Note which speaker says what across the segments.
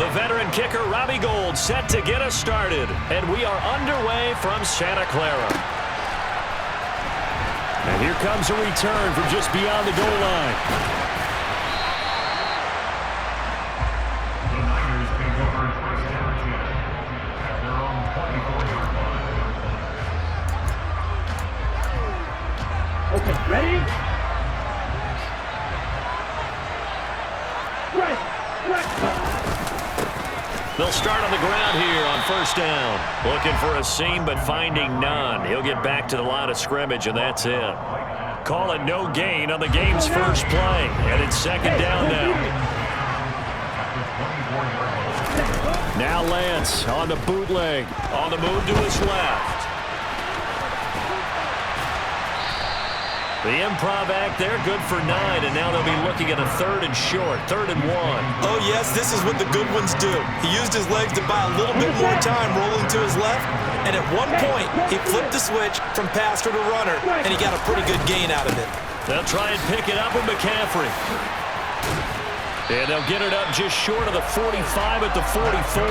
Speaker 1: The veteran kicker, Robbie Gould, set to get us started. And we are underway from Santa Clara. And here comes a return from just beyond the goal line.
Speaker 2: The Niners can go for first down at their own 24-yard line.
Speaker 3: Okay, ready? Right.
Speaker 1: They'll start on the ground here on first down. Looking for a seam, but finding none. He'll get back to the line of scrimmage, and that's it. Call it no gain on the game's first play. And it's second down now. Now Lance on the bootleg. On the move to his left. The improv act there, good for 9, and now they'll be looking at a third and short, 3rd and 1.
Speaker 4: Oh, yes, this is what the good ones do. He used his legs to buy a little bit more time rolling to his left, and at one point, he flipped the switch from passer to runner, and he got a pretty good gain out of it.
Speaker 1: They'll try and pick it up with McCaffrey. And they'll get it up just short of the 45 at the 44.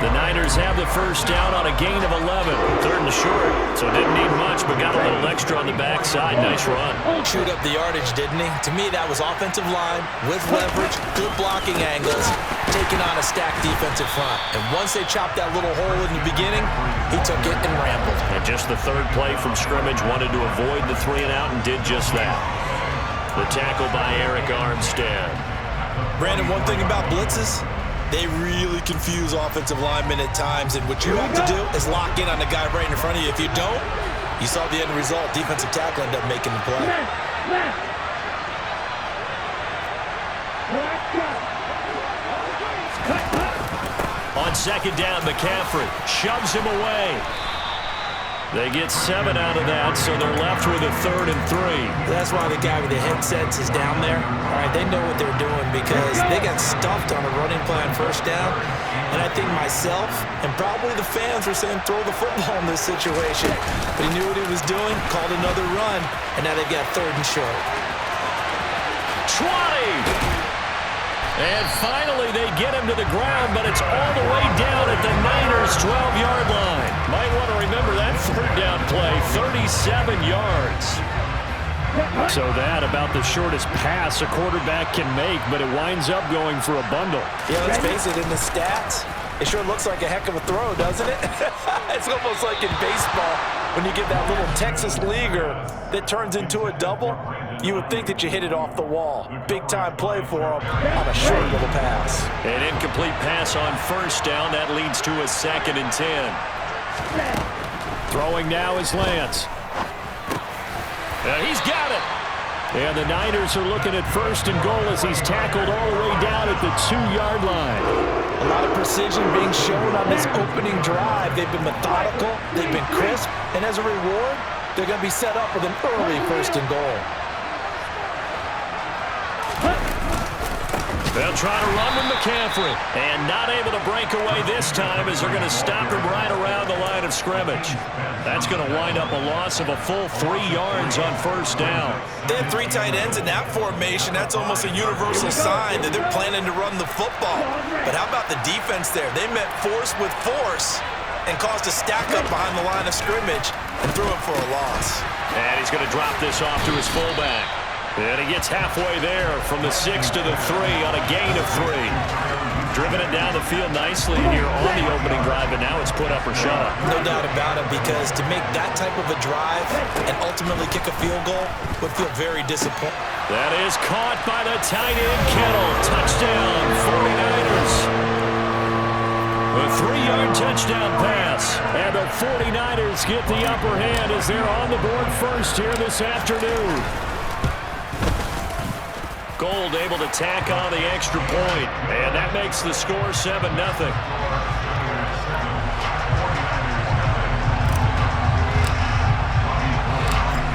Speaker 1: The Niners have the first down on a gain of 11. 3rd and short, so didn't need much, but got a little extra on the backside. Nice run.
Speaker 4: Chewed up the yardage, didn't he? To me, that was offensive line with leverage, good blocking angles, taking on a stacked defensive front. And once they chopped that little hole in the beginning, he took it and rambled.
Speaker 1: And just the 3rd play from scrimmage, wanted to avoid the 3 and out and did just that. The tackle by Eric Armstead.
Speaker 4: Brandon, one thing about blitzes, they really confuse offensive linemen at times, and what you have to do is lock in on the guy right in front of you. If you don't, you saw the end result. Defensive tackle ended up making the play.
Speaker 1: On second down, McCaffrey shoves him away. They get 7 out of that, so they're left with a 3rd and 3.
Speaker 4: That's why the guy with the headsets is down there. All right, they know what they're doing because they got stuffed on a running play on first down. And I think myself and probably the fans were saying throw the football in this situation. But he knew what he was doing, called another run, and now they've got 3rd and short.
Speaker 1: 20! And finally, they get him to the ground, but it's all the way down at the Niners' 12-yard line. Might want to remember that 3rd down play, 37 yards. So that about the shortest pass a quarterback can make, but it winds up going for a bundle.
Speaker 4: Yeah, let's face it, in the stats, it sure looks like a heck of a throw, doesn't it? It's almost like in baseball when you get that little Texas leaguer that turns into a double. You would think that you hit it off the wall. Big-time play for him on a short little pass.
Speaker 1: An incomplete pass on first down. That leads to a 2nd and 10. Throwing now is Lance. He's got it. And the Niners are looking at 1st and goal as he's tackled all the way down at the 2-yard line.
Speaker 4: A lot of precision being shown on this opening drive. They've been methodical. They've been crisp. And as a reward, they're going to be set up with an early 1st and goal.
Speaker 1: They'll try to run with McCaffrey. And not able to break away this time as they're going to stop him right around the line of scrimmage. That's going to wind up a loss of a full 3 yards on first down.
Speaker 4: They have 3 tight ends in that formation. That's almost a universal sign that they're planning to run the football. But how about the defense there? They met force with force and caused a stack up behind the line of scrimmage and threw him for a loss.
Speaker 1: And he's going to drop this off to his fullback. And he gets halfway there from the 6 to the 3 on a gain of 3. Driven it down the field nicely here on the opening drive, but now it's put up or shut up.
Speaker 4: No doubt about it, because to make that type of a drive and ultimately kick a field goal would feel very disappointing.
Speaker 1: That is caught by the tight end, Kittle. Touchdown, 49ers. A 3-yard touchdown pass. And the 49ers get the upper hand as they're on the board first here this afternoon. Gould able to tack on the extra point, and that makes the score 7-0.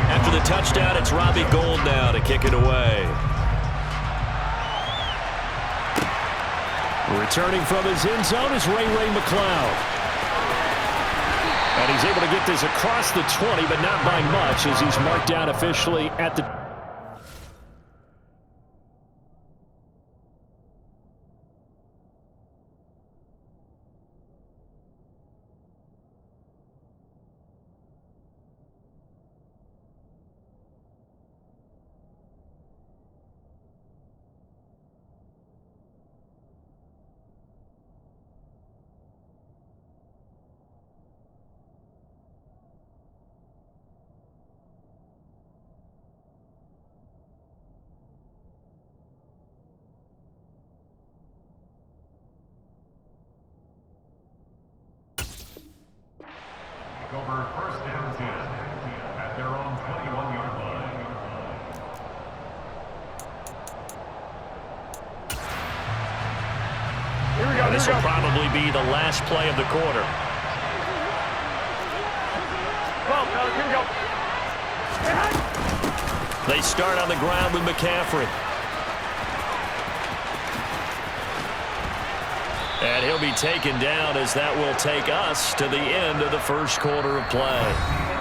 Speaker 1: After the touchdown, it's Robbie Gould now to kick it away. Returning from his end zone is Ray McCloud. And he's able to get this across the 20, but not by much, as he's marked down officially at the
Speaker 2: for first down 10 at their own 21-yard line.
Speaker 1: This will probably be the last play of the quarter. They start on the ground with McCaffrey. And he'll be taken down as that will take us to the end of the first quarter of play.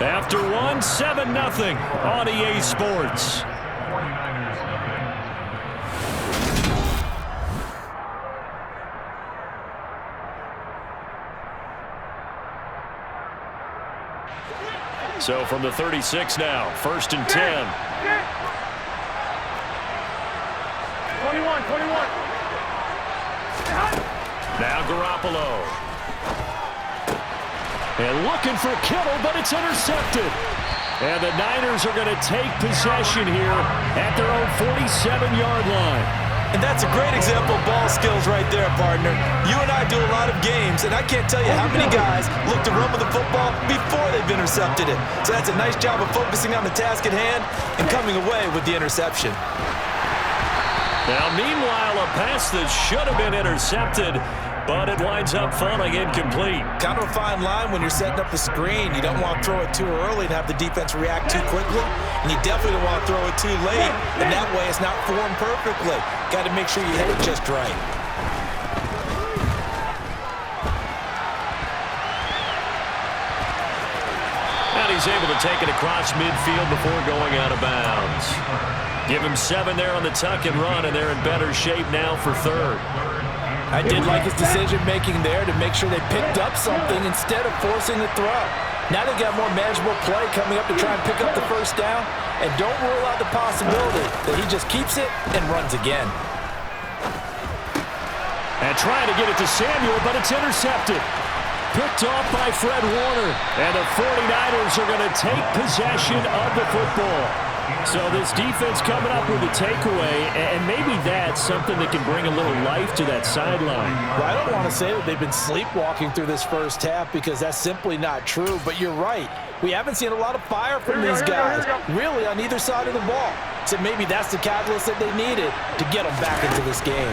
Speaker 1: After one, 7-0 on EA Sports.
Speaker 2: 49ers nothing.
Speaker 1: So from the 36 now, 1st and 10.
Speaker 3: 21.
Speaker 1: Now Garoppolo. And looking for Kittle, but it's intercepted. And the Niners are going to take possession here at their own 47-yard line.
Speaker 4: And that's a great example of ball skills right there, partner. You and I do a lot of games, and I can't tell you how many guys look to run with the football before they've intercepted it. So that's a nice job of focusing on the task at hand and coming away with the interception.
Speaker 1: Now, meanwhile, a pass that should have been intercepted, but it winds up falling incomplete.
Speaker 4: Kind of a fine line when you're setting up the screen. You don't want to throw it too early and have the defense react too quickly, and you definitely don't want to throw it too late, and that way it's not formed perfectly. Got to make sure you hit it just right.
Speaker 1: And he's able to take it across midfield before going out of bounds. Give him 7 there on the tuck and run, and they're in better shape now for 3rd.
Speaker 4: I did like his decision-making there to make sure they picked up something instead of forcing the throw. Now they got more manageable play coming up to try and pick up the first down, and don't rule out the possibility that he just keeps it and runs again.
Speaker 1: And trying to get it to Samuel, but it's intercepted. Picked off by Fred Warner, and the 49ers are going to take possession of the football. So this defense coming up with a takeaway, and maybe that's something that can bring a little life to that sideline.
Speaker 4: Well, I don't want to say that they've been sleepwalking through this first half because that's simply not true, but you're right. We haven't seen a lot of fire from these guys, really on either side of the ball. So maybe that's the catalyst that they needed to get them back into this game.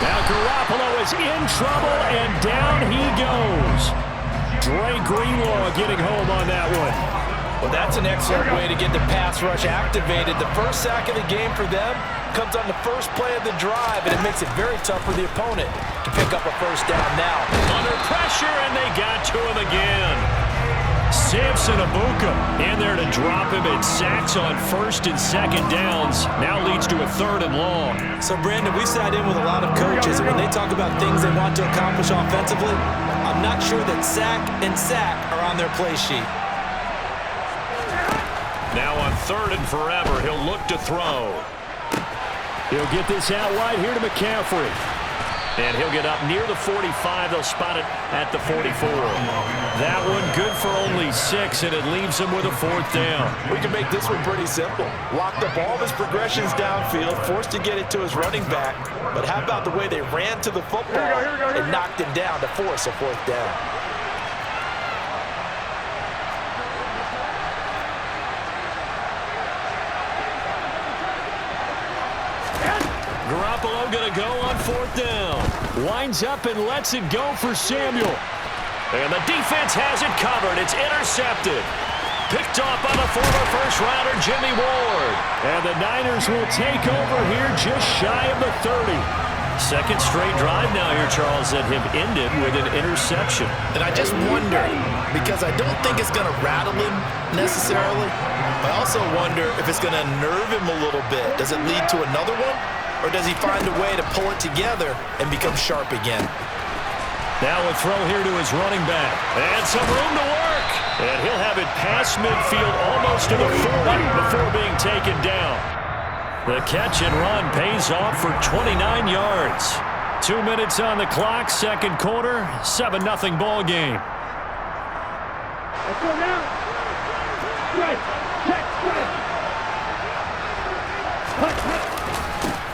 Speaker 1: Now Garoppolo is in trouble, and down he goes. Dre Greenlaw getting home on that one.
Speaker 4: Well, that's an excellent way to get the pass rush activated. The first sack of the game for them comes on the first play of the drive, and it makes it very tough for the opponent to pick up a first down now.
Speaker 1: Under pressure, and they got to him again. Samson Abuka in there to drop him. It sacks on 1st and 2nd downs. Now leads to a 3rd and long.
Speaker 4: So, Brandon, we sat in with a lot of coaches, and when they talk about things they want to accomplish offensively, I'm not sure that sack and sack are on their play sheet.
Speaker 1: Now on 3rd and forever, he'll look to throw. He'll get this out wide here to McCaffrey. And he'll get up near the 45. They'll spot it at the 44. That one good for only 6, and it leaves him with a 4th down.
Speaker 4: We can make this one pretty simple. Locked up all of his progressions downfield, forced to get it to his running back. But how about the way they ran to the football and knocked him down to force a 4th down?
Speaker 1: Garoppolo going to go on 4th down. Winds up and lets it go for Samuel. And the defense has it covered. It's intercepted. Picked off by the former first-rounder Jimmy Ward. And the Niners will take over here just shy of the 30. 2nd straight drive now here, Charles, that have ended with an interception.
Speaker 5: And I just wonder, because I don't think it's going to rattle him necessarily, I also wonder if it's going to nerve him a little bit. Does it lead to another one? Or does he find a way to pull it together and become sharp again?
Speaker 1: Now a throw here to his running back. And some room to work. And he'll have it past midfield almost to the 40 before being taken down. The catch and run pays off for 29 yards. 2 minutes on the clock, 2nd quarter, 7-0 ball game.
Speaker 3: Let's go now. Right. Check.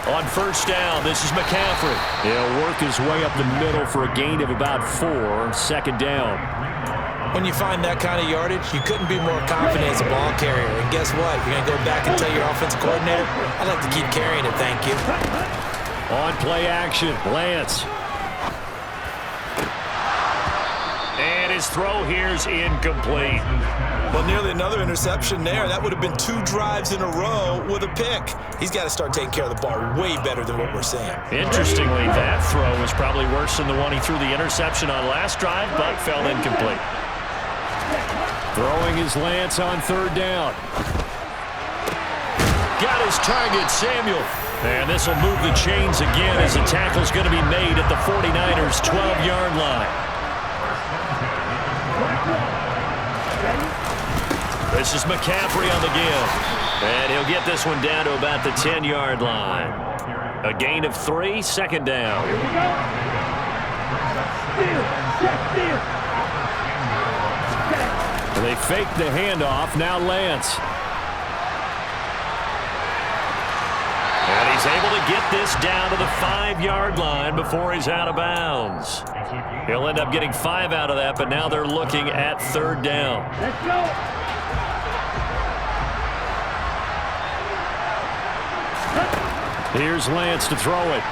Speaker 1: On 1st down, this is McCaffrey. He'll work his way up the middle for a gain of about 4. 2nd down.
Speaker 4: When you find that kind of yardage, you couldn't be more confident as a ball carrier. And guess what? You're going to go back and tell your offensive coordinator, I'd like to keep carrying it, thank you.
Speaker 1: On play action, Lance. And his throw here's incomplete.
Speaker 5: Well, nearly another interception there. That would have been 2 drives in a row with a pick. He's got to start taking care of the ball way better than what we're seeing.
Speaker 1: Interestingly, that throw was probably worse than the one he threw the interception on last drive, but fell incomplete. Throwing his Lance on 3rd down. Got his target, Samuel. And this will move the chains again as the tackle's going to be made at the 49ers' 12-yard line. This is McCaffrey on the give. And he'll get this one down to about the 10-yard line. A gain of 3, 2nd down.
Speaker 3: Here we go.
Speaker 1: They fake the handoff. Now Lance. And he's able to get this down to the 5-yard line before he's out of bounds. He'll end up getting 5 out of that, but now they're looking at 3rd down.
Speaker 3: Let's go.
Speaker 1: Here's Lance to throw it.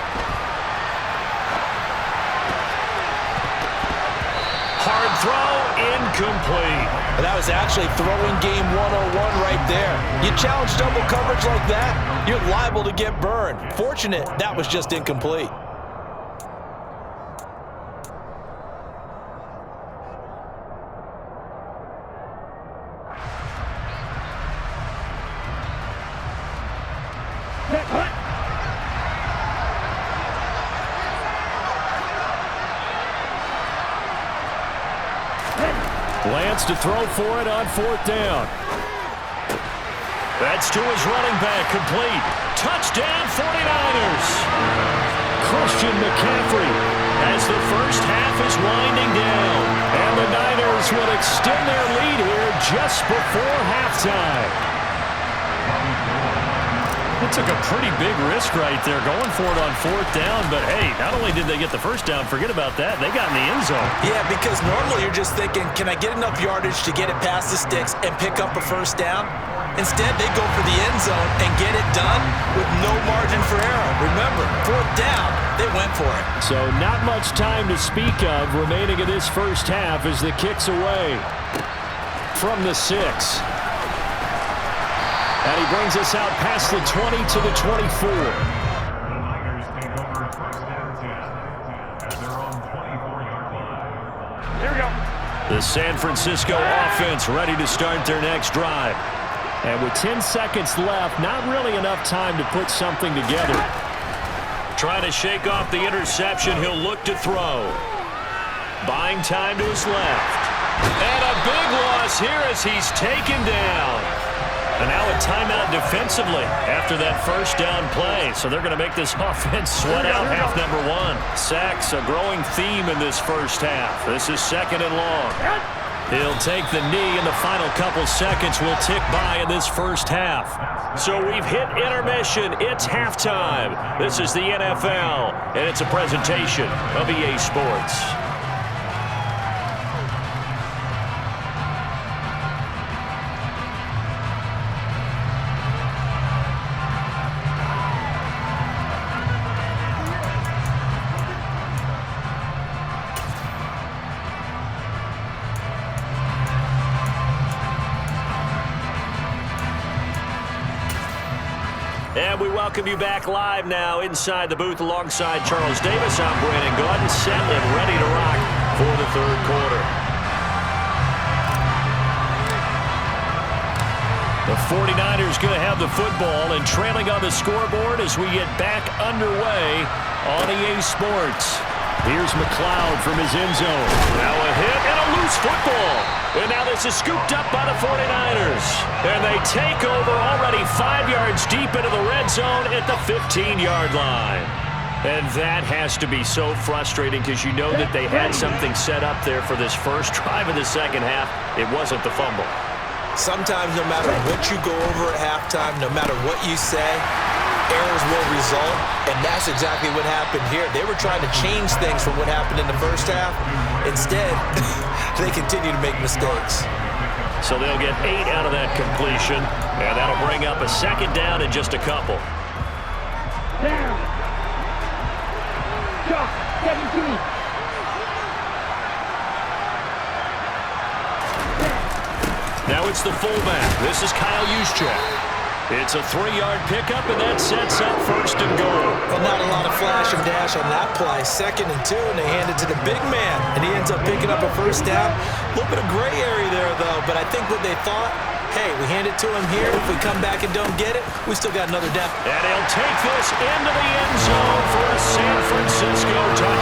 Speaker 1: Hard throw, incomplete.
Speaker 4: That was actually throwing game 101 right there. You challenge double coverage like that, you're liable to get burned. Fortunate that was just incomplete.
Speaker 1: Lance to throw for it on 4th down. That's to his running back, complete. Touchdown, 49ers. Christian McCaffrey as the first half is winding down. And the Niners will extend their lead here just before halftime. It took a pretty big risk right there going for it on 4th down, but hey, not only did they get the first down, forget about that, they got in the end zone.
Speaker 4: Yeah, because normally you're just thinking, can I get enough yardage to get it past the sticks and pick up a first down? Instead, they go for the end zone and get it done with no margin for error. Remember, 4th down, they went for it.
Speaker 1: So not much time to speak of remaining in this first half as the kick's away from the 6. And he brings us out past the 20 to the 24.
Speaker 2: The Niners take over 1st and 10 at their own 24-yard line.
Speaker 3: Here we go.
Speaker 1: The San Francisco offense ready to start their next drive. And with 10 seconds left, not really enough time to put something together. Trying to shake off the interception, he'll look to throw. Buying time to his left. And a big loss here as he's taken down. And now a timeout defensively after that first down play. So they're going to make this offense sweat out half number 1. Sacks, a growing theme in this first half. This is 2nd and long. He'll take the knee, and the final couple seconds will tick by in this first half. So we've hit intermission. It's halftime. This is the NFL, and it's a presentation of EA Sports. And we welcome you back live now inside the booth alongside Charles Davis. I'm Brandon Gaudin, set and ready to rock for the 3rd quarter. The 49ers going to have the football and trailing on the scoreboard as we get back underway on EA Sports. Here's McLeod from his end zone. Now a hit and a loose football. And now this is scooped up by the 49ers. And they take over already 5 yards deep into the red zone at the 15-yard line. And that has to be so frustrating because you know that they had something set up there for this first drive of the second half. It wasn't the fumble.
Speaker 4: Sometimes no matter what you go over at halftime, no matter what you say, errors will result, and that's exactly what happened here. They were trying to change things from what happened in the first half. Instead, they continue to make mistakes.
Speaker 1: So they'll get 8 out of that completion, and that'll bring up a second down in just a couple.
Speaker 3: Down. Shot. 17.
Speaker 1: Now it's the fullback. This is Kyle Juszczyk. It's a 3-yard pickup, and that sets up 1st and goal.
Speaker 4: Well, not a lot of flash and dash on that play. 2nd and 2, and they hand it to the big man, and he ends up picking up a 1st down. A little bit of gray area there, though, but I think what they thought, hey, we hand it to him here. If we come back and don't get it, we still got another down.
Speaker 1: And he'll take this into the end zone for a San Francisco touchdown.